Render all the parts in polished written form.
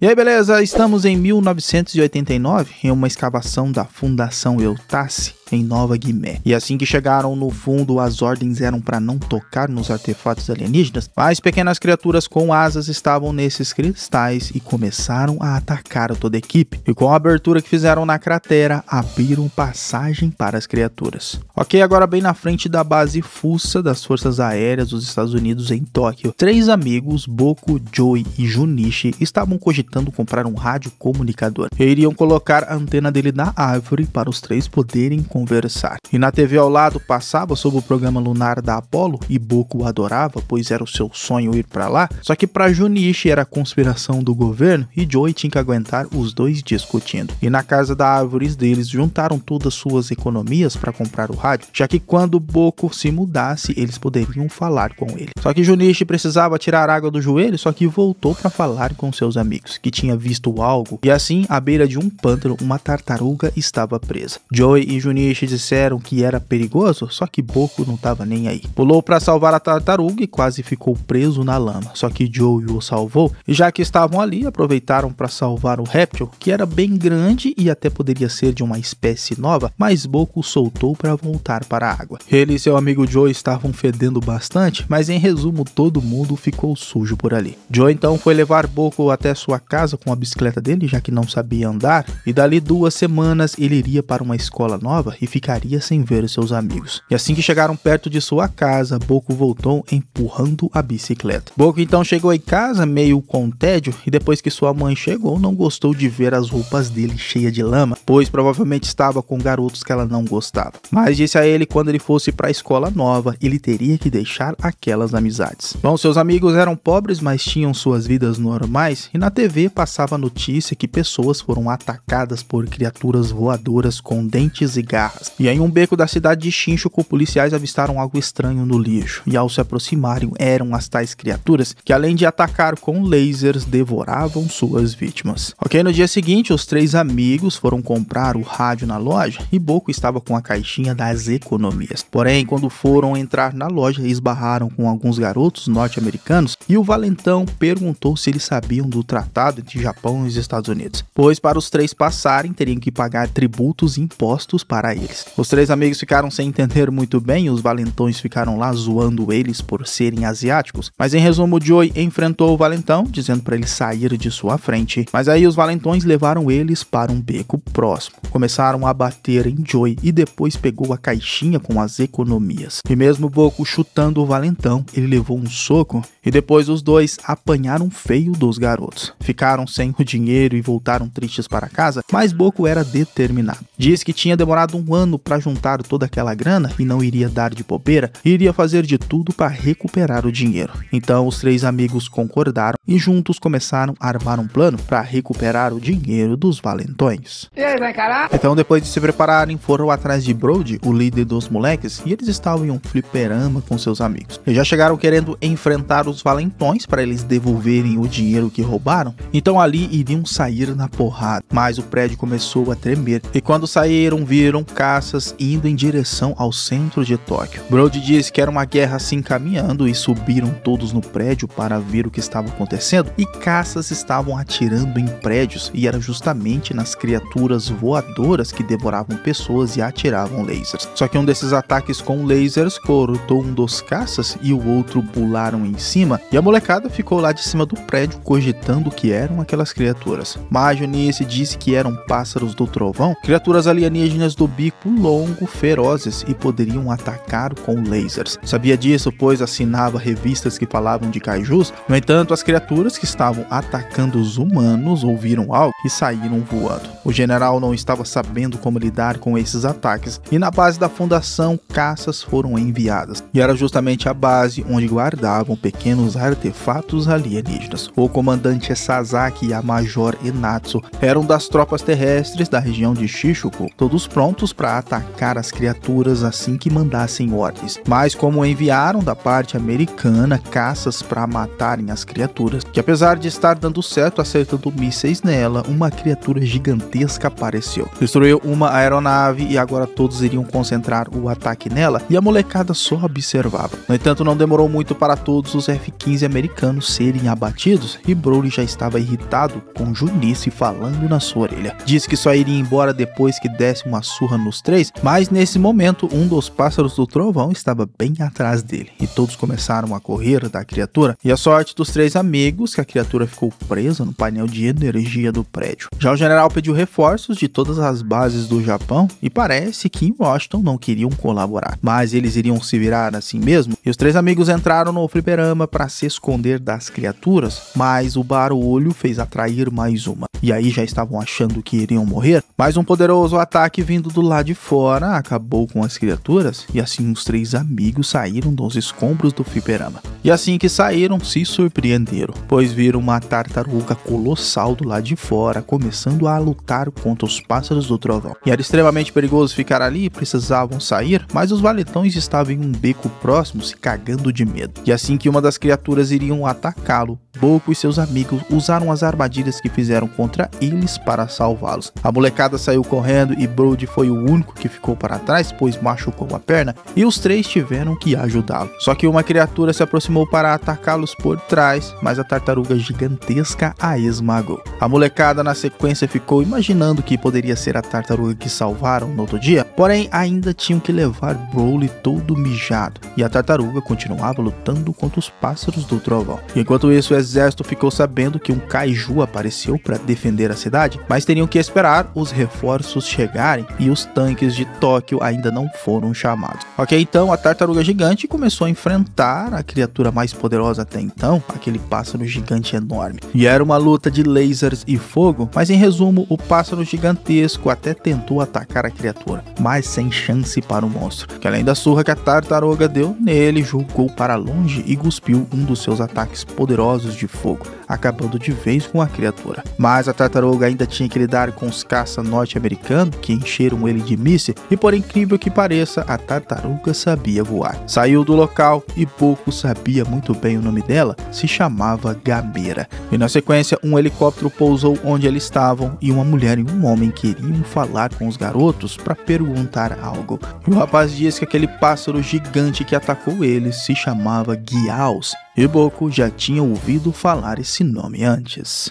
E aí, beleza? Estamos em 1989, em uma escavação da Fundação Eutasse, em Nova Guiné. E assim que chegaram no fundo, as ordens eram para não tocar nos artefatos alienígenas, mas pequenas criaturas com asas estavam nesses cristais e começaram a atacar toda a equipe. E com a abertura que fizeram na cratera, abriram passagem para as criaturas. Ok, agora bem na frente da base Fusa das Forças Aéreas dos Estados Unidos em Tóquio, 3 amigos, Boku, Joey e Junichi, estavam cogitando comprar um rádio comunicador. E iriam colocar a antena dele na árvore para os 3 poderem conversar. E na TV ao lado passava sobre o programa lunar da Apollo e Boku adorava, pois era o seu sonho ir para lá. Só que para Junichi era a conspiração do governo e Joey tinha que aguentar os dois discutindo. E na casa da árvore deles juntaram todas suas economias para comprar o rádio, já que quando Boku se mudasse eles poderiam falar com ele. Só que Junichi precisava tirar água do joelho, só que voltou para falar com seus amigos, que tinha visto algo, e assim à beira de um pântano uma tartaruga estava presa. Joey e Junichi disseram que era perigoso, só que Boku não estava nem aí. Pulou para salvar a tartaruga e quase ficou preso na lama, só que Joey o salvou, e já que estavam ali, aproveitaram para salvar o réptil, que era bem grande e até poderia ser de uma espécie nova, mas Boku soltou para voltar para a água. Ele e seu amigo Joey estavam fedendo bastante, mas em resumo todo mundo ficou sujo por ali. Joey então foi levar Boku até sua casa com a bicicleta dele, já que não sabia andar, e dali 2 semanas ele iria para uma escola nova e ficaria sem ver seus amigos. E assim que chegaram perto de sua casa, Boku voltou empurrando a bicicleta. Boku então chegou em casa meio com tédio e depois que sua mãe chegou não gostou de ver as roupas dele cheias de lama, pois provavelmente estava com garotos que ela não gostava. Mas disse a ele que quando ele fosse para a escola nova, ele teria que deixar aquelas amizades. Bom, seus amigos eram pobres, mas tinham suas vidas normais e na TV passava a notícia que pessoas foram atacadas por criaturas voadoras com dentes e garras. E em um beco da cidade de Shinjuku, policiais avistaram algo estranho no lixo, e ao se aproximarem eram as tais criaturas que além de atacar com lasers, devoravam suas vítimas. Ok, no dia seguinte os 3 amigos foram comprar o rádio na loja e Boku estava com a caixinha das economias. Porém, quando foram entrar na loja, esbarraram com alguns garotos norte-americanos e o valentão perguntou se eles sabiam do tratado entre Japão e os Estados Unidos, pois para os 3 passarem teriam que pagar tributos e impostos para eles. Os 3 amigos ficaram sem entender muito bem e os valentões ficaram lá zoando eles por serem asiáticos, mas em resumo Joey enfrentou o valentão, dizendo para ele sair de sua frente, mas aí os valentões levaram eles para um beco próximo. Começaram a bater em Joey e depois pegou a caixinha com as economias. E mesmo Boku chutando o valentão, ele levou um soco e depois os 2 apanharam feio dos garotos. Ficaram sem o dinheiro e voltaram tristes para casa, mas Boku era determinado. Diz que tinha demorado um ano para juntar toda aquela grana e não iria dar de bobeira, e iria fazer de tudo para recuperar o dinheiro. Então os 3 amigos concordaram e juntos começaram a armar um plano para recuperar o dinheiro dos valentões. E aí, vai encarar? Então depois de se prepararem, foram atrás de Brody, o líder dos moleques, e eles estavam em um fliperama com seus amigos. Eles já chegaram querendo enfrentar os valentões para eles devolverem o dinheiro que roubaram, então ali iriam sair na porrada, mas o prédio começou a tremer e quando saíram viram caças indo em direção ao centro de Tóquio. Brody disse que era uma guerra se encaminhando e subiram todos no prédio para ver o que estava acontecendo e caças estavam atirando em prédios e era justamente nas criaturas voadoras que devoravam pessoas e atiravam lasers. Só que um desses ataques com lasers cortou um dos caças e o outro pularam em cima e a molecada ficou lá de cima do prédio cogitando que eram aquelas criaturas. Mas Junichi disse que eram pássaros do trovão, criaturas alienígenas do bico longo, ferozes e poderiam atacar com lasers. Sabia disso, pois assinava revistas que falavam de kaijus. No entanto, as criaturas que estavam atacando os humanos ouviram algo e saíram voando. O general não estava sabendo como lidar com esses ataques e na base da fundação, caças foram enviadas. E era justamente a base onde guardavam pequenos artefatos alienígenas. O comandante Sasaki e a Major Enatsu eram das tropas terrestres da região de Shinjuku, todos prontos para atacar as criaturas assim que mandassem ordens. Mas como enviaram da parte americana caças para matarem as criaturas, que apesar de estar dando certo acertando mísseis nela, uma criatura gigantesca apareceu. Destruiu uma aeronave e agora todos iriam concentrar o ataque nela e a molecada só observava. No entanto, não demorou muito para todos os F-15 americanos serem abatidos e Brody já estava irritado com Junice falando na sua orelha. Disse que só iria embora depois que desse uma surra nos três, mas nesse momento um dos pássaros do trovão estava bem atrás dele e todos começaram a correr da criatura e a sorte dos três amigos que a criatura ficou presa no painel de energia do prédio. Já o general pediu reforços de todas as bases do Japão e parece que em Washington não queriam colaborar, mas eles iriam se virar assim mesmo e os três amigos entraram no fliperama para se esconder das criaturas, mas o barulho fez atrair mais uma. E aí já estavam achando que iriam morrer, mas um poderoso ataque vindo do lado de fora acabou com as criaturas e assim os três amigos saíram dos escombros do fliperama. E assim que saíram, se surpreenderam, pois viram uma tartaruga colossal do lado de fora começando a lutar contra os pássaros do trovão. E era extremamente perigoso ficar ali e precisavam sair, mas os valetões estavam em um beco próximo se cagando de medo. E assim que uma das criaturas iriam atacá-lo, Boco e seus amigos usaram as armadilhas que fizeram contra eles para salvá-los. A molecada saiu correndo e Brody foi o único que ficou para trás, pois machucou a perna, e os três tiveram que ajudá-lo. Só que uma criatura se aproximou para atacá-los por trás, mas a tartaruga gigantesca a esmagou. A molecada na sequência ficou imaginando que poderia ser a tartaruga que salvaram no outro dia, porém ainda tinham que levar Brody todo mijado, e a tartaruga continuava lutando contra os pássaros do trovão. E enquanto isso, o exército ficou sabendo que um kaiju apareceu para defender a cidade, mas teriam que esperar os reforços chegarem e os tanques de Tóquio ainda não foram chamados. Ok, então a tartaruga gigante começou a enfrentar a criatura mais poderosa até então, aquele pássaro gigante enorme. E era uma luta de lasers e fogo, mas em resumo, o pássaro gigantesco até tentou atacar a criatura, mas sem chance para o monstro, que além da surra que a tartaruga deu nele, jogou para longe e cuspiu um dos seus ataques poderosos de fogo, acabando de vez com a criatura. Mas a tartaruga ainda tinha que lidar com os caças norte-americanos que encheram ele de mísseis e, por incrível que pareça, a tartaruga sabia voar. Saiu do local e Boco sabia muito bem o nome dela, se chamava Gamera. E na sequência, um helicóptero pousou onde eles estavam e uma mulher e um homem queriam falar com os garotos para perguntar algo. E o rapaz disse que aquele pássaro gigante que atacou eles se chamava Gyaos. E Boco já tinha ouvido falar esse nome antes.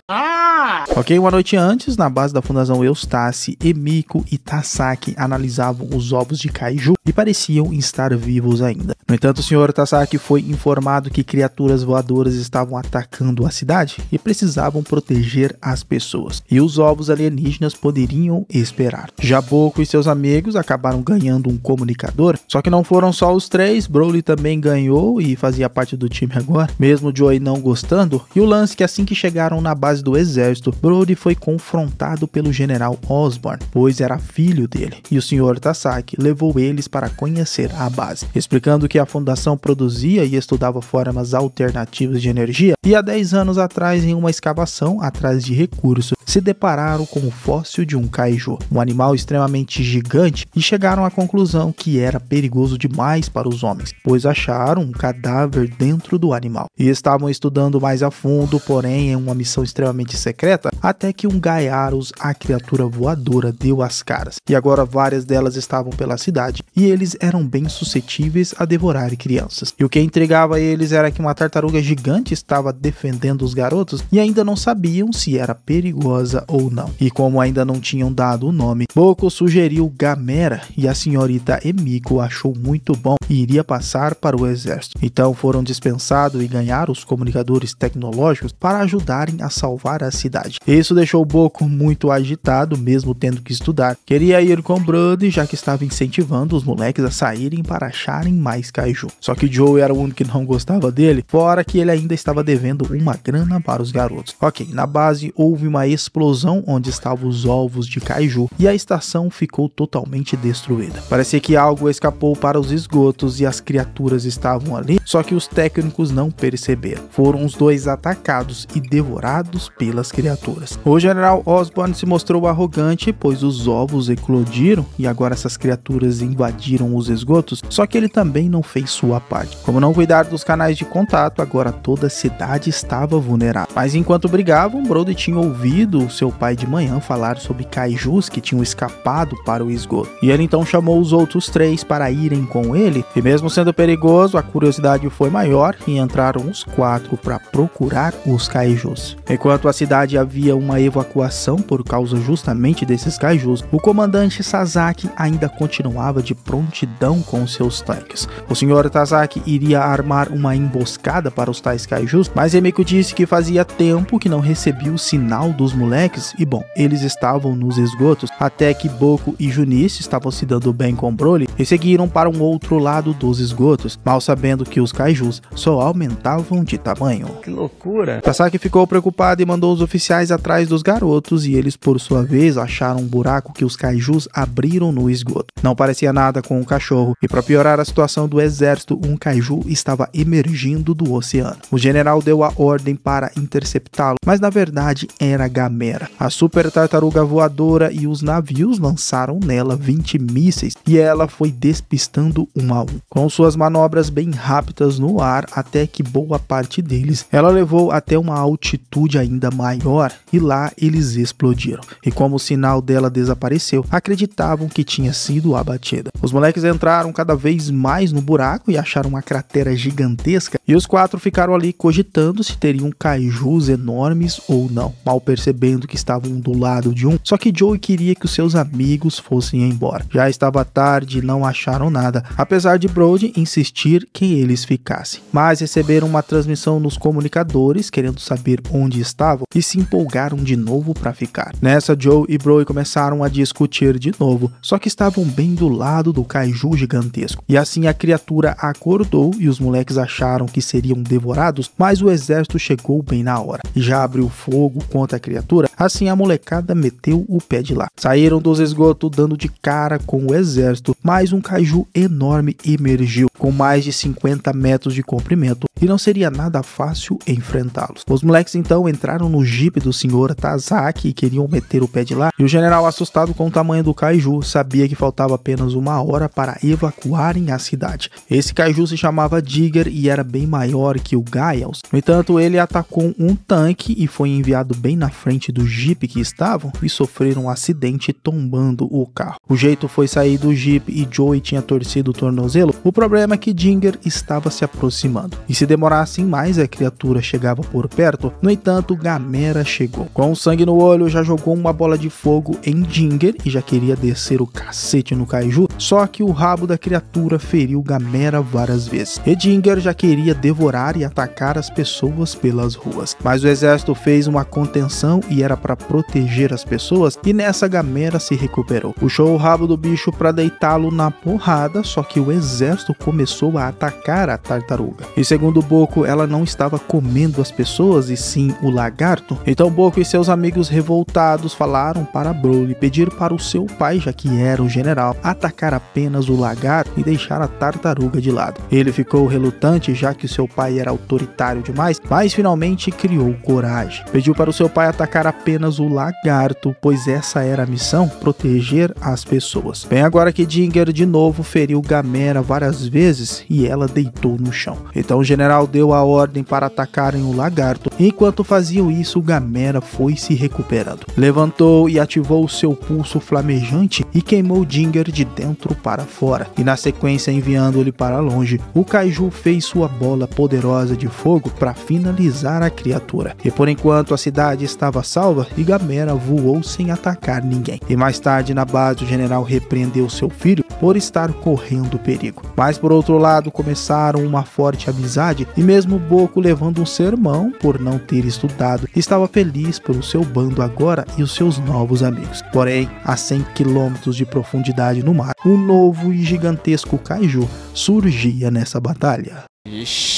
Ok, uma noite antes, na base da Fundação Eustace, Emiko e Tasaki analisavam os ovos de kaiju e pareciam estar vivos ainda. No entanto, o Sr. Tasaki foi informado que criaturas voadoras estavam atacando a cidade e precisavam proteger as pessoas, e os ovos alienígenas poderiam esperar. Já Boco e seus amigos acabaram ganhando um comunicador, só que não foram só os três, Broly também ganhou e fazia parte do time agora, mesmo Joey não gostando, e o lance que assim que chegaram na base do exército, Brody foi confrontado pelo general Osborn, pois era filho dele, e o Sr. Tasaki levou eles para conhecer a base, explicando que a fundação produzia e estudava formas alternativas de energia, e há 10 anos atrás, em uma escavação atrás de recursos, se depararam com o fóssil de um kaiju, um animal extremamente gigante, e chegaram à conclusão que era perigoso demais para os homens, pois acharam um cadáver dentro do animal, e estavam estudando mais a fundo, porém em uma missão extremamente secreta, até que um Gaiaros, a criatura voadora, deu as caras, e agora várias delas estavam pela cidade, e eles eram bem suscetíveis a devorar crianças. E o que intrigava eles era que uma tartaruga gigante estava defendendo os garotos, e ainda não sabiam se era perigosa ou não. E como ainda não tinham dado o nome, Boco sugeriu Gamera, e a senhorita Emiko achou muito bom e iria passar para o exército. Então foram dispensados e ganharam os comunicadores tecnológicos para ajudarem a salvar a cidade. Isso deixou Boco muito agitado, mesmo tendo que estudar. Queria ir com Brody, já que estava incentivando os moleques a saírem para acharem mais kaiju. Só que Joe era o único que não gostava dele, fora que ele ainda estava devendo uma grana para os garotos. Ok, na base houve uma explosão onde estavam os ovos de kaiju e a estação ficou totalmente destruída. Parecia que algo escapou para os esgotos e as criaturas estavam ali, só que os técnicos não perceberam. Foram os dois atacados e devorados pelas criaturas. O general Osborn se mostrou arrogante, pois os ovos eclodiram e agora essas criaturas invadiram os esgotos, só que ele também não fez sua parte. Como não cuidar dos canais de contato, agora toda a cidade estava vulnerável. Mas enquanto brigavam, Brody tinha ouvido ouvido seu pai de manhã falar sobre kaijus que tinham escapado para o esgoto. E ele então chamou os outros 3 para irem com ele, e mesmo sendo perigoso, a curiosidade foi maior e entraram os 4 para procurar os kaijus. Enquanto a cidade havia uma evacuação por causa justamente desses kaijus, o comandante Sasaki ainda continuava de prontidão com seus tanques. O Sr. Tazaki iria armar uma emboscada para os tais kaijus, mas Emiko disse que fazia tempo que não recebia o sinal dos moleques e bom, eles estavam nos esgotos até que Boku e Junice estavam se dando bem com Broly e seguiram para um outro lado dos esgotos, mal sabendo que os kaijus só aumentavam de tamanho. Que loucura! Sasaki ficou preocupado e mandou os oficiais atrás dos garotos e eles por sua vez acharam um buraco que os kaijus abriram no esgoto. Não parecia nada com o cachorro e para piorar a situação do exército, um kaiju estava emergindo do oceano. O general deu a ordem para interceptá-lo, mas na verdade era Gamera, a super tartaruga voadora, e os navios lançaram nela 20 mísseis e ela foi despistando um a um, com suas manobras bem rápidas no ar, até que boa parte deles ela levou até uma altitude ainda maior e lá eles explodiram. E como o sinal dela desapareceu, acreditavam que tinha sido abatida. Os moleques entraram cada vez mais no buraco e acharam uma cratera gigantesca e os 4 ficaram ali cogitando se teriam kaijus enormes ou não, mal percebendo que estavam do lado de um, só que Joey queria que os seus amigos fossem embora. Já estava tarde e não acharam nada, apesar de Brody insistir que eles ficassem. Mas receberam uma transmissão nos comunicadores querendo saber onde estavam e se empolgaram de novo para ficar. Nessa, Joe e Brody começaram a discutir de novo, só que estavam bem do lado do kaiju gigantesco. E assim a criatura acordou e os moleques acharam que seriam devorados, mas o exército chegou bem na hora e já abriu fogo contra a criatura. Assim a molecada meteu o pé de lá. Saíram dos esgotos dando de cara com o exército, mas um kaiju enorme emergiu com mais de 50 metros de comprimento e não seria nada fácil enfrentá-los. Os moleques então entraram no jipe do Sr. Tazaki e queriam meter o pé de lá, e o general, assustado com o tamanho do kaiju, sabia que faltava apenas uma hora para evacuarem a cidade. Esse kaiju se chamava Digger e era bem maior que o Gaials. No entanto, ele atacou um tanque e foi enviado bem na frente do jipe que estavam e sofreram um acidente tombando o carro. O jeito foi sair do jipe e Joey tinha torcido o tornozelo. O problema é que Digger estava se aproximando e se demorassem mais a criatura chegava por perto. No entanto, Gamera chegou. Com sangue no olho, já jogou uma bola de fogo em Digger e já queria descer o cacete no kaiju, só que o rabo da criatura feriu Gamera várias vezes. E Digger já queria devorar e atacar as pessoas pelas ruas. Mas o exército fez uma contenção e era para proteger as pessoas, e nessa Gamera se recuperou. Puxou o rabo do bicho para deitá-lo na porrada, só que o exército começou a atacar a tartaruga. E segundo Boku, ela não estava comendo as pessoas e sim o lagarto. Então Boku e seus amigos revoltados falaram para Broly pedir para o seu pai, já que era o general, atacar apenas o lagarto e deixar a tartaruga de lado. Ele ficou relutante, já que o seu pai era autoritário demais, mas finalmente criou coragem. Pediu para o seu pai atacar apenas o lagarto, pois essa era a missão, proteger as pessoas. Bem, agora que Digger de novo feriu Gamera várias vezes e ela deitou no chão. Então o general deu a ordem para atacarem o lagarto. Enquanto faziam isso, Gamera foi se recuperando. Levantou e ativou seu pulso flamejante e queimou Digger de dentro para fora. E na sequência, enviando-ele para longe, o kaiju fez sua bola poderosa de fogo para finalizar a criatura. E por enquanto a cidade estava salva e Gamera voou sem atacar ninguém. E mais tarde na base, o general repreendeu seu filho por estar correndo perigo. Mas por outro lado, começaram uma forte amizade e mesmo Boku levando um sermão por não ter estudado, estava feliz pelo seu bando agora e os seus novos amigos. Porém, a 100 km de profundidade no mar, um novo e gigantesco kaiju surgia nessa batalha.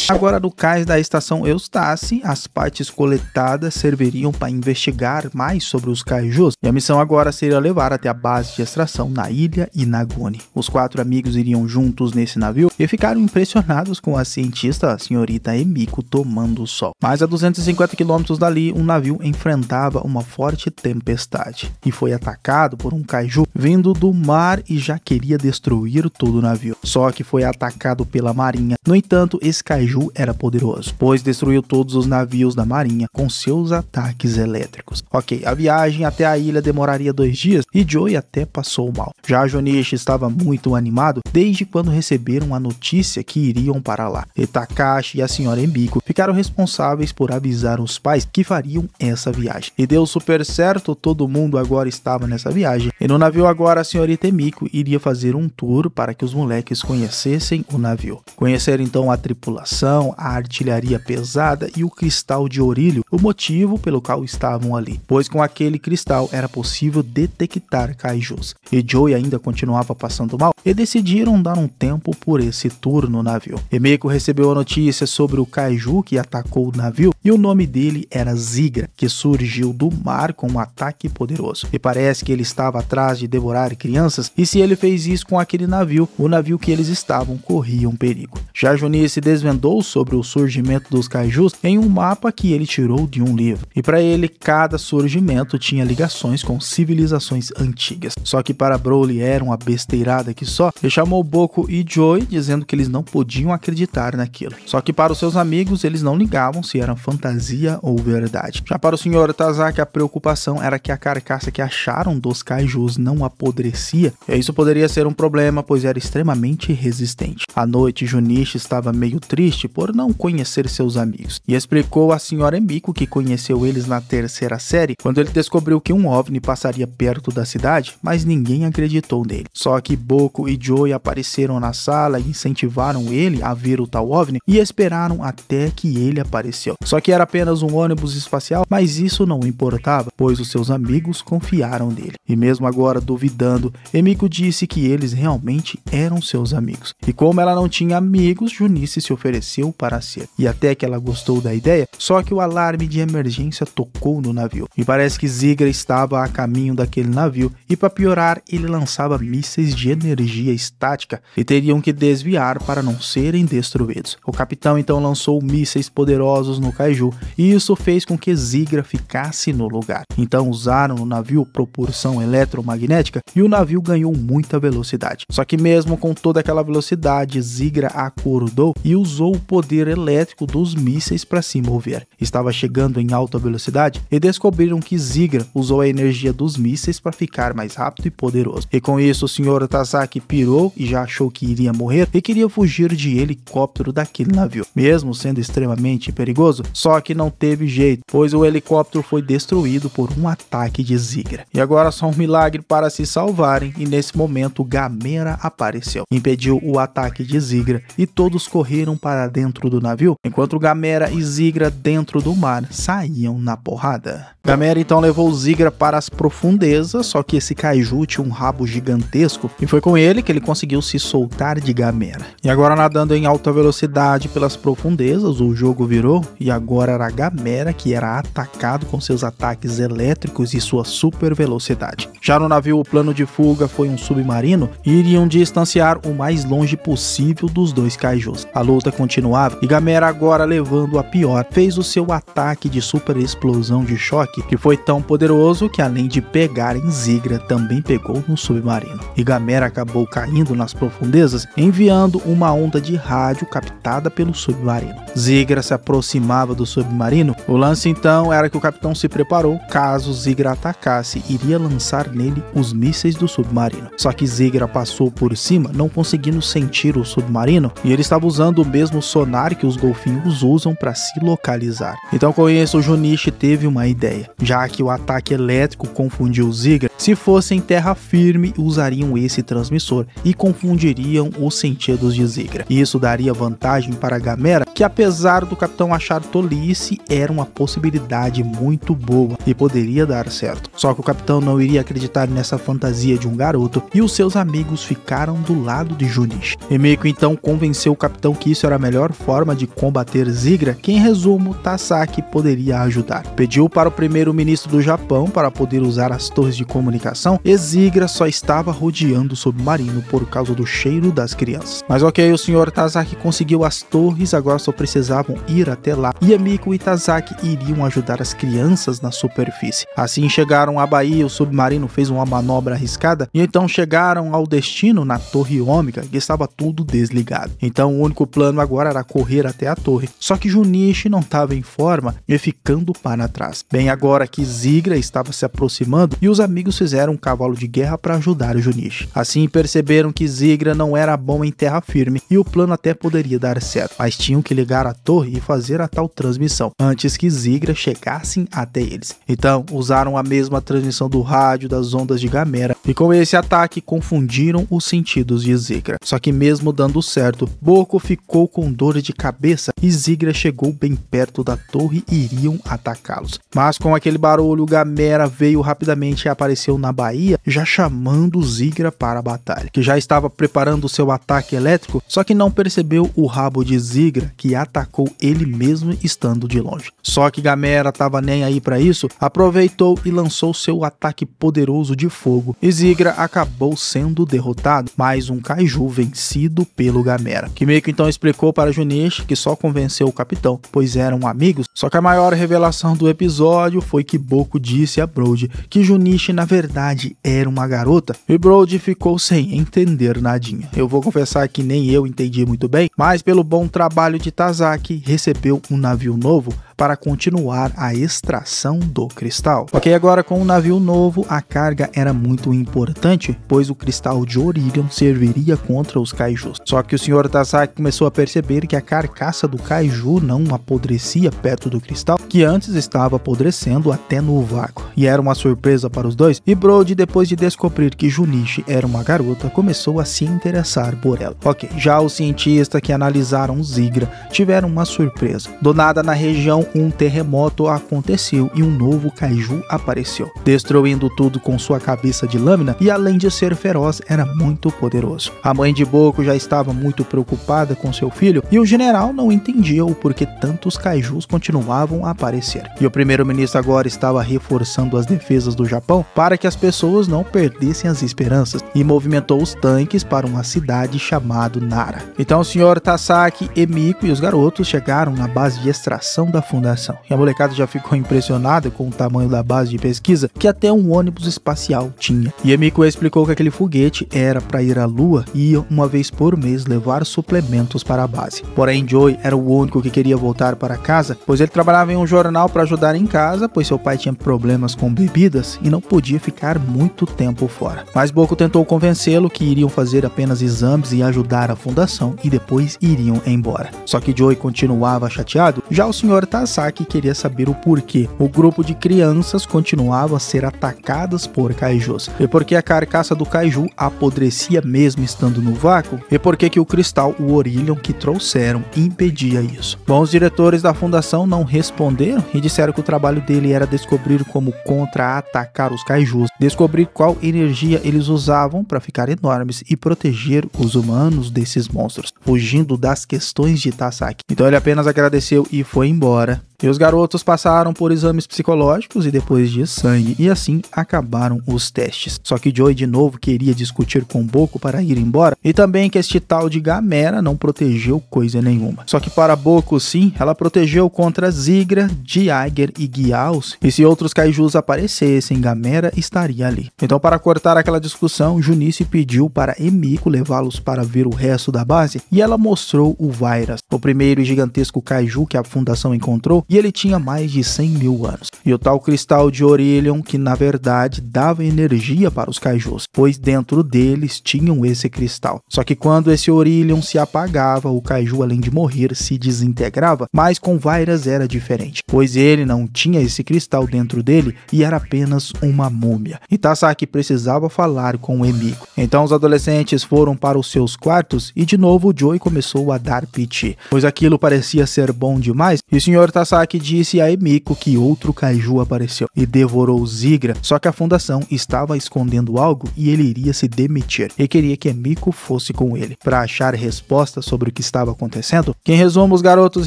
Agora, no cais da estação Eustace, as partes coletadas serviriam para investigar mais sobre os kaijus, e a missão agora seria levar até a base de extração na ilha Inagone. Os 4 amigos iriam juntos nesse navio e ficaram impressionados com a cientista, a senhorita Emiko, tomando o sol. Mas a 250 km dali, um navio enfrentava uma forte tempestade e foi atacado por um kaiju vindo do mar e já queria destruir todo o navio. Só que foi atacado pela marinha. No entanto, esse kaiju era poderoso, pois destruiu todos os navios da marinha com seus ataques elétricos. Ok, a viagem até a ilha demoraria 2 dias e Joey até passou mal. Já Junichi estava muito animado desde quando receberam a notícia que iriam para lá. E Takashi e a senhora Emiko ficaram responsáveis por avisar os pais que fariam essa viagem. E deu super certo, todo mundo agora estava nessa viagem. E no navio agora a senhorita Emiko iria fazer um tour para que os moleques conhecessem o navio. Conhecer então a tripulação, a artilharia pesada e o cristal de Orilho, o motivo pelo qual estavam ali, pois com aquele cristal era possível detectar kaijus. E Joey ainda continuava passando mal e decidiram dar um tempo por esse tour no navio. Emiko recebeu a notícia sobre o kaiju que atacou o navio e o nome dele era Zigra, que surgiu do mar com um ataque poderoso. E parece que ele estava atrás de devorar crianças e se ele fez isso com aquele navio, o navio que eles estavam corria um perigo. Já Junichi desvendou sobre o surgimento dos kaijus em um mapa que ele tirou de um livro. E para ele, cada surgimento tinha ligações com civilizações antigas. Só que para Broly era uma besteirada que só. Ele chamou Boku e Joey dizendo que eles não podiam acreditar naquilo. Só que para os seus amigos eles não ligavam se era fantasia ou verdade. Já para o Sr. Tazaki a preocupação era que a carcaça que acharam dos kaijus não apodrecia. E isso poderia ser um problema, pois era extremamente resistente. À noite, Junichi estava meio triste por não conhecer seus amigos e explicou à senhora Emiko que conheceu eles na 3ª série, quando ele descobriu que um OVNI passaria perto da cidade, mas ninguém acreditou nele. Só que Boku e Joey apareceram na sala e incentivaram ele a ver o tal OVNI e esperaram até que ele apareceu. Só que era apenas um ônibus espacial, mas isso não importava, pois os seus amigos confiaram nele. E mesmo agora duvidando, Emiko disse que eles realmente eram seus amigos. E como ela não tinha amigos, Junichi se ofereceu para ser. E até que ela gostou da ideia, só que o alarme de emergência tocou no navio. E parece que Zigra estava a caminho daquele navio e para piorar, ele lançava mísseis de energia estática e teriam que desviar para não serem destruídos. O capitão então lançou mísseis poderosos no kaiju e isso fez com que Zigra ficasse no lugar. Então usaram no navio propulsão eletromagnética e o navio ganhou muita velocidade. Só que mesmo com toda aquela velocidade, Zigra acordou e usou o poder elétrico dos mísseis para se mover. Estava chegando em alta velocidade e descobriram que Zigra usou a energia dos mísseis para ficar mais rápido e poderoso. E com isso o Sr. Tazaki pirou e já achou que iria morrer e queria fugir de helicóptero daquele navio, mesmo sendo extremamente perigoso, só que não teve jeito, pois o helicóptero foi destruído por um ataque de Zigra. E agora só um milagre para se salvarem e nesse momento Gamera apareceu, impediu o ataque de Zigra e todos correram para dentro do navio, enquanto Gamera e Zigra dentro do mar saíam na porrada. Gamera então levou Zigra para as profundezas, só que esse kaiju tinha um rabo gigantesco e foi com ele que ele conseguiu se soltar de Gamera. E agora nadando em alta velocidade pelas profundezas, o jogo virou e agora era Gamera que era atacado com seus ataques elétricos e sua super velocidade. Já no navio o plano de fuga foi um submarino e iriam distanciar o mais longe possível dos dois kaijus. A luta continuava e Gamera agora levando a pior, fez o seu ataque de super explosão de choque que foi tão poderoso que além de pegar em Zigra também pegou no submarino. E Gamera acabou caindo nas profundezas enviando uma onda de rádio captada pelo submarino. Zigra se aproximava do submarino. O lance então era que o capitão se preparou, caso Zigra atacasse, iria lançar nele os mísseis do submarino. Só que Zigra passou por cima, não conseguindo sentir o submarino, e ele estava usando o mesmo sonar que os golfinhos usam para se localizar. Então com isso o Junichi teve uma ideia, já que o ataque elétrico confundiu Zigra, se fosse em terra firme usariam esse transmissor e confundiriam os sentidos de Zigra. Isso daria vantagem para Gamera, que apesar do capitão achar tolice, era uma possibilidade muito boa e poderia dar certo. Só que o capitão não iria acreditar nessa fantasia de um garoto e os seus amigos ficaram do lado de Junichi. Emiko então convenceu o capitão que isso era a melhor forma de combater Zigra, que em resumo Tasaki poderia ajudar. Pediu para o primeiro-ministro do Japão para poder usar as torres de comunicação comunicação, Zigra só estava rodeando o submarino por causa do cheiro das crianças. Mas ok, o Sr. Tazaki conseguiu as torres, agora só precisavam ir até lá, e Emiko e Tazaki iriam ajudar as crianças na superfície. Assim chegaram à baía, o submarino fez uma manobra arriscada, e então chegaram ao destino na Torre Ômega, e estava tudo desligado. Então o único plano agora era correr até a torre, só que Junichi não estava em forma e ficando para trás. Bem, agora que Zigra estava se aproximando, e os amigos fizeram um cavalo de guerra para ajudar o Junichi. Assim perceberam que Zigra não era bom em terra firme, e o plano até poderia dar certo, mas tinham que ligar a torre e fazer a tal transmissão, antes que Zigra chegassem até eles. Então usaram a mesma transmissão do rádio das ondas de Gamera, e com esse ataque confundiram os sentidos de Zigra. Só que mesmo dando certo, Boku ficou com dor de cabeça e Zigra chegou bem perto da torre e iriam atacá-los. Mas com aquele barulho, Gamera veio rapidamente e apareceu na baía, já chamando Zigra para a batalha, que já estava preparando seu ataque elétrico, só que não percebeu o rabo de Zigra, que atacou ele mesmo estando de longe. Só que Gamera estava nem aí para isso, aproveitou e lançou seu ataque poderoso de fogo, e Zigra acabou sendo derrotado, mais um kaiju vencido pelo Gamera. Kimiko então explicou para Junichi que só convenceu o capitão, pois eram amigos, só que a maior revelação do episódio foi que Boku disse a Brody que Junichi na verdade era uma garota, e Brody ficou sem entender nadinha. Eu vou confessar que nem eu entendi muito bem, mas pelo bom trabalho de Tazaki, recebeu um navio novo para continuar a extração do cristal. Ok, agora com o navio novo, a carga era muito importante, pois o cristal de Orillion serviria contra os kaijus. Só que o Sr. Tazaki começou a perceber que a carcaça do kaiju não apodrecia perto do cristal, que antes estava apodrecendo até no vácuo. E era uma surpresa para os dois, e Brody, depois de descobrir que Junichi era uma garota, começou a se interessar por ela. Ok, já os cientistas que analisaram Zigra tiveram uma surpresa. Do nada na região, um terremoto aconteceu e um novo kaiju apareceu, destruindo tudo com sua cabeça de lâmina, e além de ser feroz, era muito poderoso. A mãe de Boku já estava muito preocupada com seu filho, e o general não entendia o porquê tantos kaijus continuavam a aparecer. E o primeiro-ministro agora estava reforçando as defesas do Japão para que as pessoas não perdessem as esperanças, e movimentou os tanques para uma cidade chamada Nara. Então o Sr. Tazaki, Emiko e os garotos chegaram na base de extração da fundação, e a molecada já ficou impressionada com o tamanho da base de pesquisa, que até um ônibus espacial tinha. E Emiko explicou que aquele foguete era para ir à lua e ia uma vez por mês levar suplementos para a base. Porém Joy era o único que queria voltar para casa, pois ele trabalhava em um jornal para ajudar em casa, pois seu pai tinha problemas com bebidas e não podia ficar muito tempo fora. Mas Boku tentou convencê-lo que iriam fazer apenas exames e ajudar a fundação, e depois iriam embora. Só que Joy continuava chateado. Já o Sr. Tazaki queria saber o porquê o grupo de crianças continuava a ser atacadas por kaijus, e por que a carcaça do kaiju apodrecia mesmo estando no vácuo, e por que o cristal, o Orillion que trouxeram, impedia isso. Bom, os diretores da fundação não responderam e disseram que o trabalho dele era descobrir como contra-atacar os kaijus, descobrir qual energia eles usavam para ficar enormes e proteger os humanos desses monstros, fugindo das questões de Tazaki. Então ele apenas agradeceu e foi embora. E os garotos passaram por exames psicológicos e depois de sangue, e assim acabaram os testes. Só que Joy de novo queria discutir com Boku para ir embora, e também que este tal de Gamera não protegeu coisa nenhuma. Só que para Boku sim, ela protegeu contra Zigra, Jiagger e Gyaos, e se outros kaijus aparecessem, Gamera estaria ali. Então para cortar aquela discussão, Junichi pediu para Emiko levá-los para ver o resto da base, e ela mostrou o Virus, o primeiro e gigantesco kaiju que a fundação encontrou, e ele tinha mais de 100 mil anos. E o tal cristal de Orillion, que na verdade dava energia para os kaijus, pois dentro deles tinham esse cristal. Só que quando esse Orillion se apagava, o kaiju, além de morrer, se desintegrava, mas com Virus era diferente, pois ele não tinha esse cristal dentro dele e era apenas uma múmia. E Tazaki precisava falar com Emiko. Então os adolescentes foram para os seus quartos, e de novo Joy começou a dar piti, pois aquilo parecia ser bom demais, e o Sr. Tazaki Tazaki disse a Emiko que outro kaiju apareceu e devorou Zigra, só que a fundação estava escondendo algo e ele iria se demitir e queria que Emiko fosse com ele para achar respostas sobre o que estava acontecendo. Que em resumo, os garotos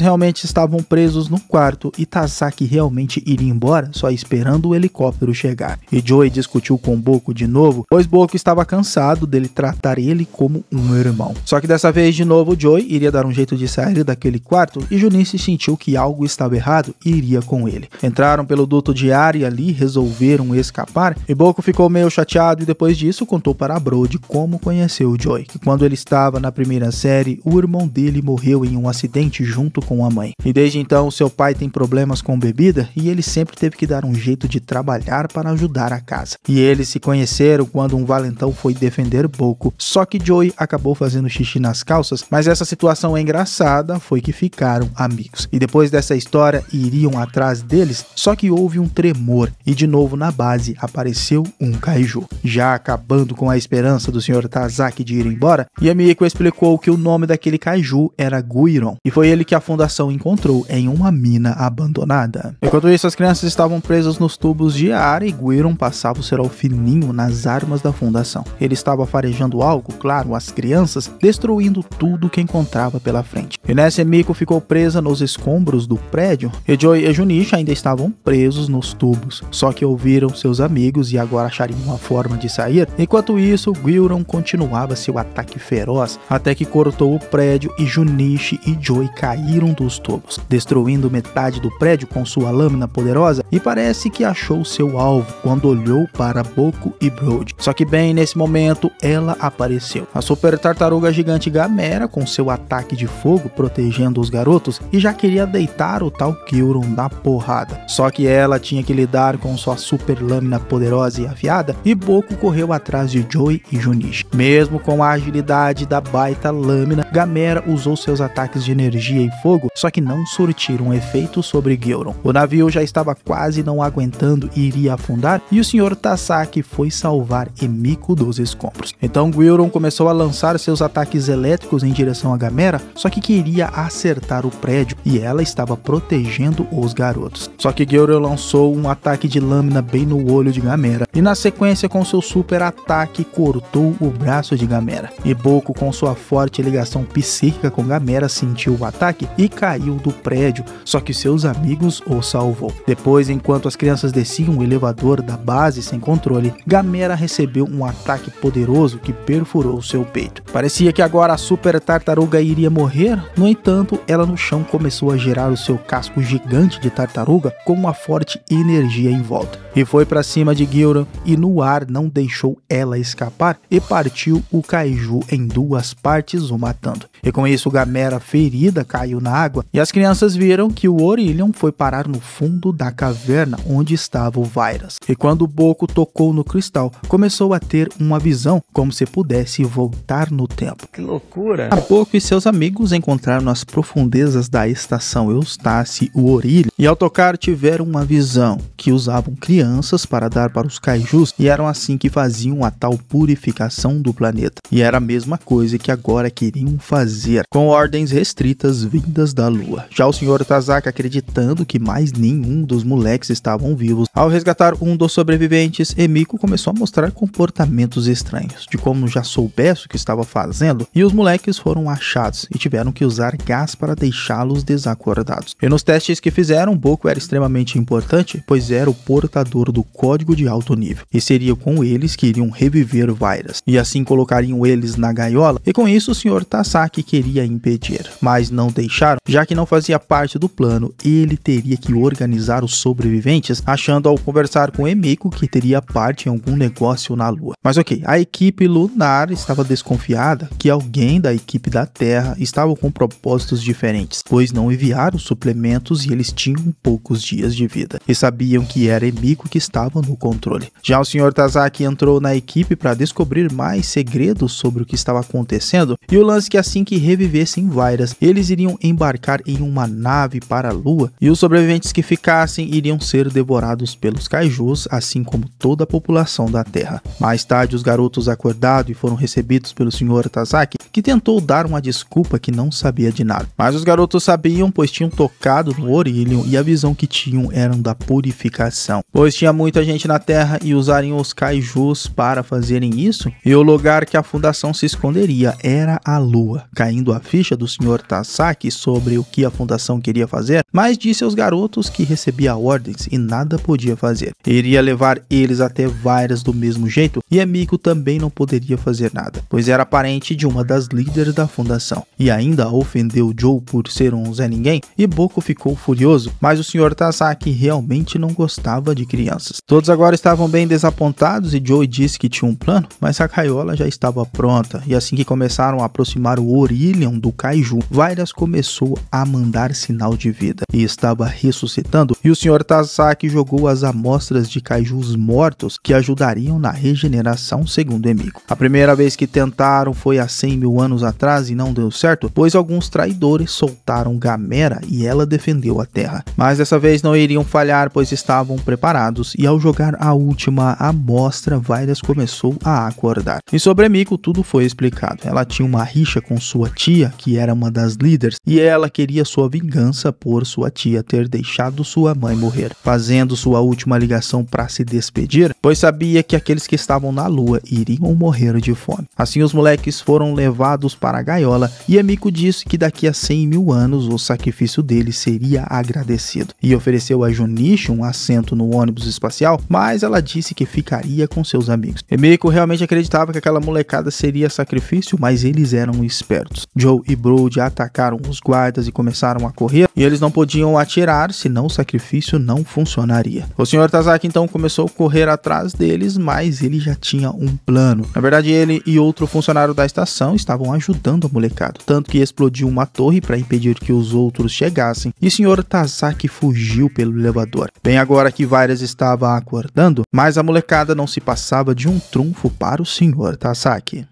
realmente estavam presos no quarto e Tazaki realmente iria embora só esperando o helicóptero chegar. E Joey discutiu com Boku de novo, pois Boku estava cansado dele tratar ele como um irmão. Só que dessa vez de novo Joey iria dar um jeito de sair daquele quarto e Junichi sentiu que algo estava errado e iria com ele. Entraram pelo duto de ar e ali resolveram escapar e Boku ficou meio chateado e depois disso contou para Brody como conheceu o Joey, que quando ele estava na primeira série, o irmão dele morreu em um acidente junto com a mãe. E desde então seu pai tem problemas com bebida e ele sempre teve que dar um jeito de trabalhar para ajudar a casa. E eles se conheceram quando um valentão foi defender Boku, só que Joey acabou fazendo xixi nas calças, mas essa situação engraçada foi que ficaram amigos. E depois dessa história iriam atrás deles, só que houve um tremor e de novo na base apareceu um kaiju. Já acabando com a esperança do Sr. Tazaki de ir embora, Yamiko explicou que o nome daquele kaiju era Guiron e foi ele que a fundação encontrou em uma mina abandonada. Enquanto isso, as crianças estavam presas nos tubos de ar e Guiron passava o cerol fininho nas armas da fundação. Ele estava farejando algo, claro, as crianças, destruindo tudo que encontrava pela frente. E nessa, Emiko ficou presa nos escombros do prédio e Joey e Junichi ainda estavam presos nos tubos, só que ouviram seus amigos e agora achariam uma forma de sair. Enquanto isso, Guiron continuava seu ataque feroz até que cortou o prédio e Junichi e Joey caíram dos tubos, destruindo metade do prédio com sua lâmina poderosa e parece que achou seu alvo quando olhou para Boku e Brody. Só que bem nesse momento ela apareceu. A super tartaruga gigante Gamera com seu ataque de fogo protegendo os garotos e já queria deitar o tal Guiron na porrada. Só que ela tinha que lidar com sua super lâmina poderosa e afiada e Boku correu atrás de Joey e Junichi. Mesmo com a agilidade da baita lâmina, Gamera usou seus ataques de energia e fogo, só que não surtiram efeito sobre Guiron. O navio já estava quase não aguentando e iria afundar e o Sr. Tazaki foi salvar Emiko dos escombros. Então Guiron começou a lançar seus ataques elétricos em direção a Gamera, só que queria acertar o prédio e ela estava protegendo os garotos. Só que Guiron lançou um ataque de lâmina bem no olho de Gamera e na sequência com seu super ataque cortou o braço de Gamera. E Boku com sua forte ligação psíquica com Gamera sentiu o ataque e caiu do prédio, só que seus amigos o salvou. Depois, enquanto as crianças desciam o elevador da base sem controle, Gamera recebeu um ataque poderoso que perfurou seu peito. Parecia que agora a super tartaruga iria morrer, no entanto, ela no chão começou a gerar o seu casco gigante de tartaruga com uma forte energia em volta. E foi para cima de Guiron e no ar não deixou ela escapar e partiu o kaiju em duas partes, o matando. E com isso, Gamera ferida caiu na água e as crianças viram que o Orillion foi parar no fundo da caverna onde estava o Virus. E quando Boku tocou no cristal, começou a ter uma visão como se pudesse voltar no tempo. Que loucura! A Boku e seus amigos encontraram nas profundezas da estação Eustace o Orillion e ao tocar tiveram uma visão que usavam crianças para dar para os kaijus e eram assim que faziam a tal purificação do planeta. E era a mesma coisa que agora queriam fazer, com ordens restritas vindas da lua. Já o Sr. Tazaki acreditando que mais nenhum dos moleques estavam vivos. Ao resgatar um dos sobreviventes, Emiko começou a mostrar comportamentos estranhos, de como já soubesse o que estava fazendo, e os moleques foram achados e tiveram que usar gás para deixá-los desacordados. E nos testes que fizeram, Boku era extremamente importante, pois era o portador do código de alto nível, e seria com eles que iriam reviver Virus, e assim colocariam eles na gaiola, e com isso o Sr. Tazaki queria impedir, mas não deixaram, já que não fazia parte do plano, ele teria que organizar os sobreviventes, achando ao conversar com Emiko que teria parte em algum negócio na Lua. Mas ok, a equipe lunar estava desconfiada que alguém da equipe da Terra estava com propósitos diferentes, pois não enviaram suplementos e eles tinham poucos dias de vida, e sabiam que era Emiko que estava no controle. Já o Sr. Tazaki entrou na equipe para descobrir mais segredos sobre o que estava acontecendo, e o lance que assim que revivessem Virus, eles iriam embarcar em uma nave para a Lua, e os sobreviventes que ficassem iriam ser devorados pelos kaijus, assim como toda a população da Terra. Mais tarde, os garotos acordaram e foram recebidos pelo Sr. Tazaki, que tentou dar uma desculpa que não sabia de nada. Mas os garotos sabiam, pois tinham tocado no Aurelion e a visão que tinham era da purificação. Pois tinha muita gente na Terra e usariam os kaijus para fazerem isso, e o lugar que a fundação se esconderia era a Lua. Caindo a ficha do Sr. Tasaki sobre o que a fundação queria fazer, mas disse aos garotos que recebia ordens e nada podia fazer. Iria levar eles até Vairas do mesmo jeito, e Emiko também não poderia fazer nada, pois era parente de uma das líderes da fundação. E ainda ofendeu Joe por ser um Zé Ninguém, e Boku ficou furioso, mas o Sr. Tasaki realmente não gostava de crianças. Todos agora estavam bem desapontados e Joe disse que tinha um plano, mas a gaiola já estava pronta, e assim que começaram a aproximar o Aurelion do kaiju, Vairas começou a mandar sinal de vida e estava ressuscitando, e o Sr. Tasaki jogou as amostras de kaijus mortos que ajudariam na regeneração, segundo Emiko. A primeira vez que tentaram foi há 100 mil anos atrás e não deu certo, pois alguns traidores soltaram Gamera e ela defendeu a Terra. Mas dessa vez não iriam falhar, pois estavam preparados, e ao jogar a última amostra, Vairas começou a acordar. E sobre Emiko tudo foi explicado. Ela tinha uma rixa com sua tia, que era uma das líderes, e ela queria sua vingança por sua tia ter deixado sua mãe morrer, fazendo sua última ligação para se despedir, pois sabia que aqueles que estavam na Lua iriam morrer de fome. Assim os moleques foram levados para a gaiola, e Emiko disse que daqui a 100 mil anos o sacrifício dele seria agradecido, e ofereceu a Junichi um assento no ônibus espacial, mas ela disse que ficaria com seus amigos. Emiko realmente acreditava que aquela molecada seria sacrifício, mas eles eram espertos. Joe e Brody atacaram os guardas e começaram a correr, e eles não podiam atirar, senão o sacrifício não funcionaria. O Sr. Tasaki então começou a correr atrás deles, mas ele já tinha um plano. Na verdade, ele e outro funcionário da estação estavam ajudando a molecada, tanto que explodiu uma torre para impedir que os outros chegassem, e o Sr. Tasaki fugiu pelo elevador. Bem agora que Vairas estava acordando, mas a molecada não se passava de um trunfo para o Sr. Tasaki.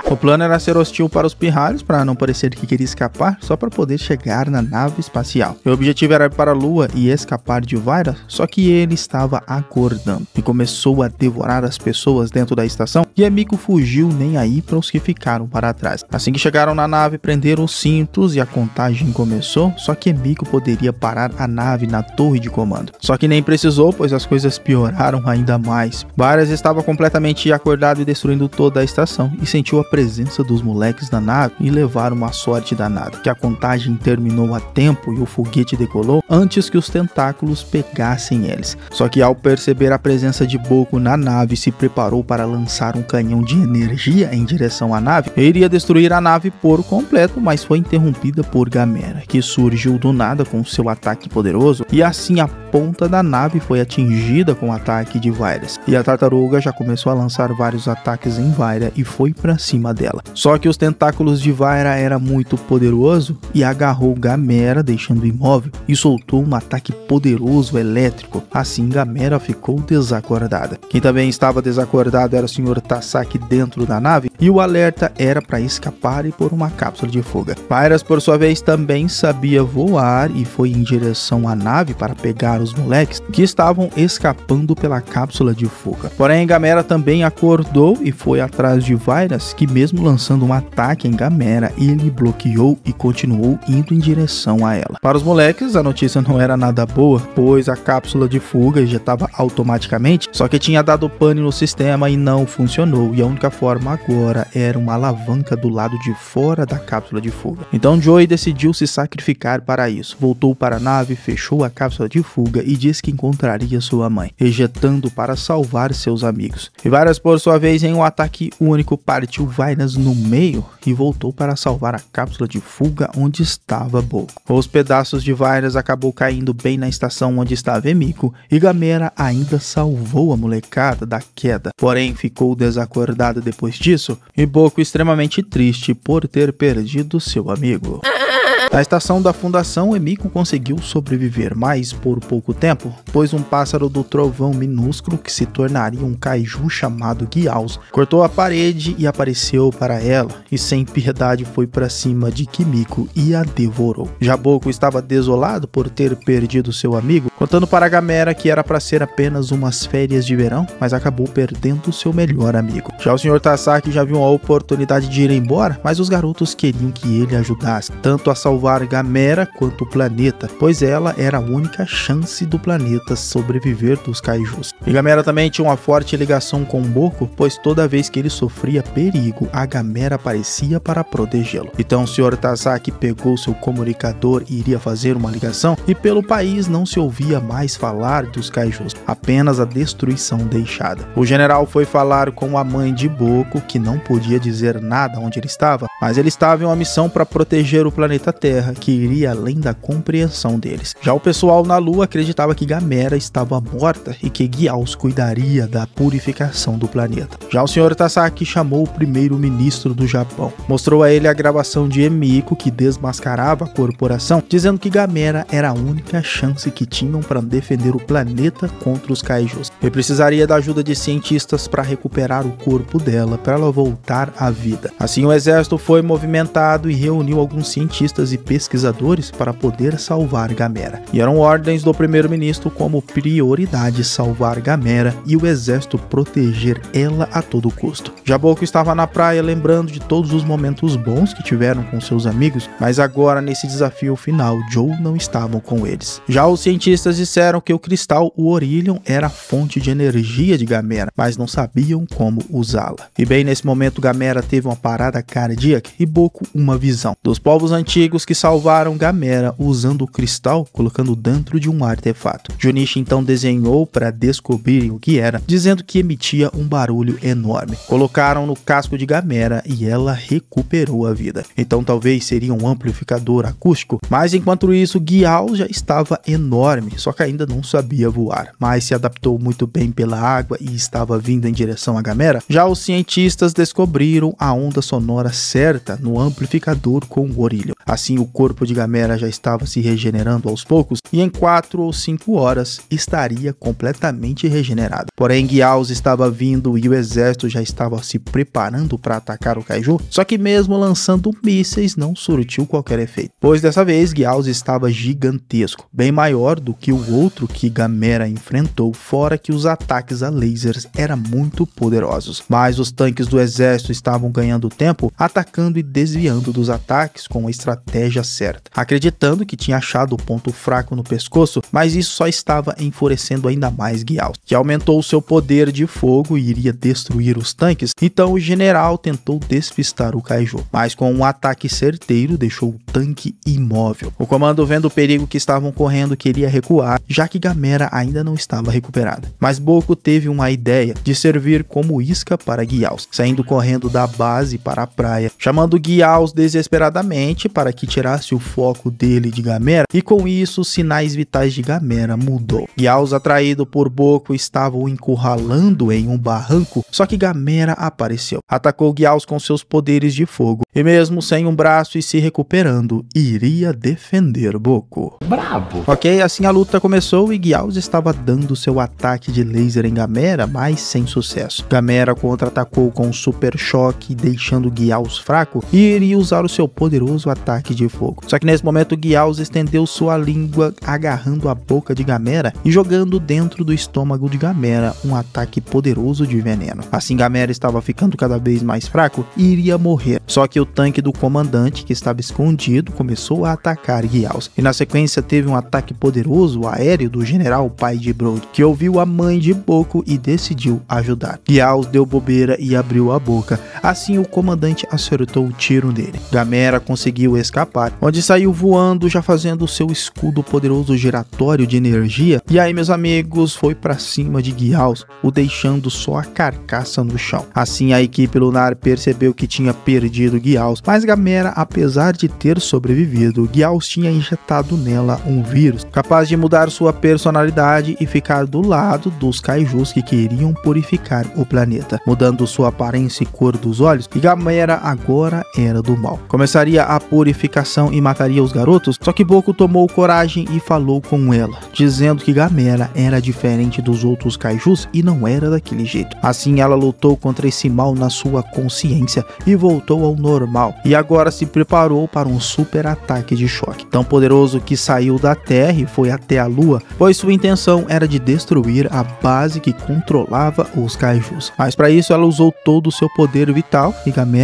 O plano era ser hostil para os pirralhos, para não parecer que queria escapar, só para poder chegar na nave espacial. O objetivo era ir para a Lua e escapar de Vairas, só que ele estava acordando e começou a devorar as pessoas dentro da estação, e Emiko fugiu nem aí para os que ficaram para trás. Assim que chegaram na nave, prenderam os cintos e a contagem começou, só que Emiko poderia parar a nave na torre de comando. Só que nem precisou, pois as coisas pioraram ainda mais. Vairas estava completamente acordado e destruindo toda a estação, e sentiu a presença dos moleques na nave e levaram uma sorte danada, que a contagem terminou a tempo e o foguete decolou antes que os tentáculos pegassem eles. Só que ao perceber a presença de Boku na nave, se preparou para lançar um canhão de energia em direção à nave. Ele iria destruir a nave por completo, mas foi interrompida por Gamera, que surgiu do nada com seu ataque poderoso, e assim a ponta da nave foi atingida com o ataque de Vairas, e a tartaruga já começou a lançar vários ataques em Vaira e foi para cima dela. Só que os tentáculos de Vaira era muito poderoso e agarrou Gamera, deixando imóvel, e soltou um ataque poderoso elétrico. Assim Gamera ficou desacordada. Quem também estava desacordado era o Sr. Tasaki dentro da nave, e o alerta era para escapar e por uma cápsula de fuga. Vairas, por sua vez, também sabia voar e foi em direção à nave para pegar os moleques que estavam escapando pela cápsula de fuga. Porém, Gamera também acordou e foi atrás de Vairas, que mesmo lançando um ataque em Gamera, ele bloqueou e continuou indo em direção a ela. Para os moleques, a notícia não era nada boa, pois a cápsula de fuga ejetava automaticamente, só que tinha dado pane no sistema e não funcionou, e a única forma agora era uma alavanca do lado de fora da cápsula de fuga. Então Joey decidiu se sacrificar para isso. Voltou para a nave, fechou a cápsula de fuga e disse que encontraria sua mãe, ejetando para salvar seus amigos. E Vairas, por sua vez, em um ataque único, partiu Vairas no meio e voltou para salvar a cápsula de fuga onde estava Boku. Os pedaços de Vairas acabou caindo bem na estação onde estava Emiko, e Gamera ainda salvou a molecada da queda, porém ficou desacordada depois disso, e Boku extremamente triste por ter perdido seu amigo. Na estação da fundação, Emiko conseguiu sobreviver, mas por pouco tempo, pois um pássaro do trovão minúsculo, que se tornaria um kaiju chamado Gyaos, cortou a parede e apareceu para ela, e sem piedade foi para cima de Kimiko e a devorou. Já Boku estava desolado por ter perdido seu amigo, contando para Gamera que era para ser apenas umas férias de verão, mas acabou perdendo seu melhor amigo. Já o Sr. Tasaki já viu a oportunidade de ir embora, mas os garotos queriam que ele ajudasse, tanto a salvar Gamera quanto o planeta, pois ela era a única chance do planeta sobreviver dos kaijus. E Gamera também tinha uma forte ligação com Boku, pois toda vez que ele sofria perigo, a Gamera aparecia para protegê-lo. Então o Sr. Tasaki pegou seu comunicador e iria fazer uma ligação, e pelo país não se ouvia mais falar dos kaijus, apenas a destruição deixada. O general foi falar com a mãe de Boku, que não podia dizer nada onde ele estava, mas ele estava em uma missão para proteger o planeta Terra, que iria além da compreensão deles. Já o pessoal na Lua acreditava que Gamera estava morta e que Gyaos cuidaria da purificação do planeta. Já o Sr. Tasaki chamou o primeiro-ministro do Japão, mostrou a ele a gravação de Emiko que desmascarava a corporação, dizendo que Gamera era a única chance que tinham para defender o planeta contra os kaijus. Ele precisaria da ajuda de cientistas para recuperar o corpo dela, para ela voltar à vida. Assim, o exército foi movimentado e reuniu alguns cientistas e pesquisadores para poder salvar Gamera. E eram ordens do primeiro-ministro como prioridade salvar Gamera e o exército proteger ela a todo custo. Já Boku estava na praia lembrando de todos os momentos bons que tiveram com seus amigos, mas agora nesse desafio final, Joe não estavam com eles. Já os cientistas disseram que o cristal, o Orillion, era a fonte de energia de Gamera, mas não sabiam como usá-la. E bem nesse momento, Gamera teve uma parada cardíaca e Boku uma visão dos povos antigos que salvaram Gamera usando o cristal, colocando dentro de um artefato. Junichi então desenhou para descobrirem o que era, dizendo que emitia um barulho enorme. Colocaram no casco de Gamera e ela recuperou a vida. Então talvez seria um amplificador acústico, mas enquanto isso Gyaos já estava enorme, só que ainda não sabia voar, mas se adaptou muito bem pela água e estava vindo em direção a Gamera. Já os cientistas descobriram a onda sonora certa no amplificador com o Orillion. Assim o corpo de Gamera já estava se regenerando aos poucos e em 4 ou 5 horas estaria completamente regenerado. Porém Gyaos estava vindo e o exército já estava se preparando para atacar o kaiju, só que mesmo lançando mísseis não surtiu qualquer efeito, pois dessa vez Gyaos estava gigantesco, bem maior do que o outro que Gamera enfrentou, fora que os ataques a lasers eram muito poderosos. Mas os tanques do exército estavam ganhando tempo, atacando e desviando dos ataques com a estratégia certa, acreditando que tinha achado o ponto fraco no pescoço, mas isso só estava enfurecendo ainda mais Gyaos, que aumentou seu poder de fogo e iria destruir os tanques. Então o general tentou despistar o kaiju, mas com um ataque certeiro deixou o tanque imóvel. O comando, vendo o perigo que estavam correndo, queria recuar, já que Gamera ainda não estava recuperada. Mas Boku teve uma ideia de servir como isca para Gyaos, saindo correndo da base para a praia, chamando Gyaos desesperadamente para que tirasse o foco dele de Gamera, e com isso os sinais vitais de Gamera mudou. Gyaos, atraído por Boku, estava o encurralando em um barranco, só que Gamera apareceu, atacou Gyaos com seus poderes de fogo, e mesmo sem um braço e se recuperando, iria defender Boku. Brabo! Ok, assim a luta começou e Gyaos estava dando seu ataque de laser em Gamera, mas sem sucesso. Gamera contra-atacou com um super choque, deixando Gyaos fraco, e iria usar o seu poderoso ataque de fogo. Só que nesse momento Gyaos estendeu sua língua, agarrando a boca de Gamera e jogando dentro do estômago de Gamera um ataque poderoso de veneno. Assim Gamera estava ficando cada vez mais fraco e iria morrer. Só que o tanque do comandante, que estava escondido, começou a atacar Gyaos, e na sequência teve um ataque poderoso aéreo do general pai de Brody, que ouviu a mãe de Boku e decidiu ajudar. Gyaos deu bobeira e abriu a boca, assim o comandante acertou o tiro nele. Gamera conseguiu escapar, onde saiu voando, já fazendo o seu escudo poderoso giratório de energia, e aí meus amigos, foi pra cima de Gyaos, o deixando só a carcaça no chão. Assim a equipe lunar percebeu que tinha perdido Gyaos, mas Gamera, apesar de ter sobrevivido, Gyaos tinha injetado nela um vírus capaz de mudar sua personalidade e ficar do lado dos kaijus que queriam purificar o planeta, mudando sua aparência e cor dos olhos, e Gamera agora agora era do mal. Começaria a purificação e mataria os garotos, só que Boku tomou coragem e falou com ela, dizendo que Gamera era diferente dos outros kaijus e não era daquele jeito. Assim ela lutou contra esse mal na sua consciência e voltou ao normal, e agora se preparou para um super ataque de choque, tão poderoso que saiu da Terra e foi até a Lua, pois sua intenção era de destruir a base que controlava os kaijus. Mas para isso ela usou todo o seu poder vital e Gamera